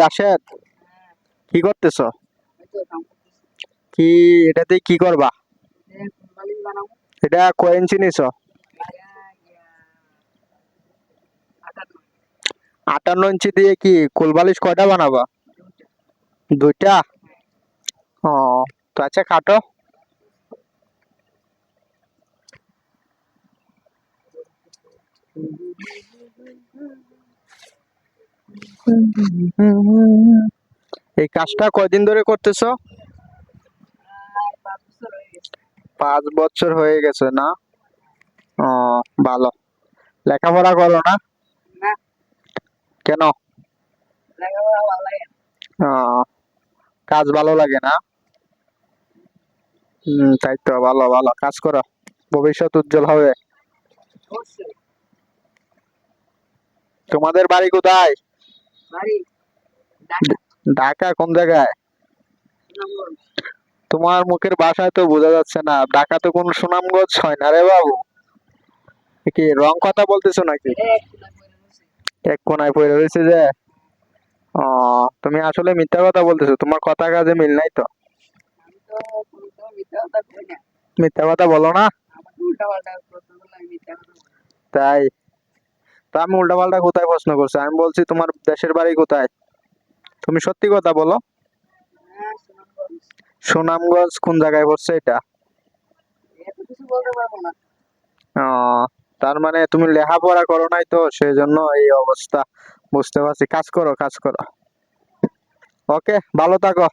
রাশেদ, কি করতেছো? কি এটাতে কি করবা? এটা কয় ইঞ্চি নিছো? 58 ইঞ্চি দিয়ে কি কোলবালিশ কয়টা বানাবা? দুইটা? ও, তো আচ্ছা কাটো। এই কাজটা কয়দিন ধরে করতেছো? 5 বছর হয়ে গেছে না? ও, ভালো। লেখাপড়া করো না? কেন? ও, কাজ ভালো লাগে না? তাই তো, ভালো ভালো কাজ করো, ভবিষ্যৎ উজ্জ্বল হবে। তোমাদের বাড়ি কোথায়? ঢাকা কোন জায়গায়? তোমার মুখের ভাষায় তো বোঝা যাচ্ছে না, ঢাকা তো কোন সুনামগঞ্জ হয় না রে বাবু। কি রং কথা বলতেছো নাকি? এক কোনায় পড়ে রয়েছে যে। ও, তুমি আসলে মিথ্যা কথা বলতেছো, তোমার কথা কাজে মিল নাই তো। মিথ্যা কথা বলো না। তাই? তো আমি উল্টাপাল্টা কোথায় প্রশ্ন করছি? আমি বলছি তোমার দেশের বাড়ি কোথায়। তুমি সত্যি কথা বলো। সুনামগঞ্জ কোন জায়গায় পড়ছে এটা? ও, তার মানে তুমি লেখাপড়া করো নাই তো সেই জন্য এই অবস্থা। বুঝতে পারছি, কাজ করো কাজ করো। ওকে, ভালো থাকো।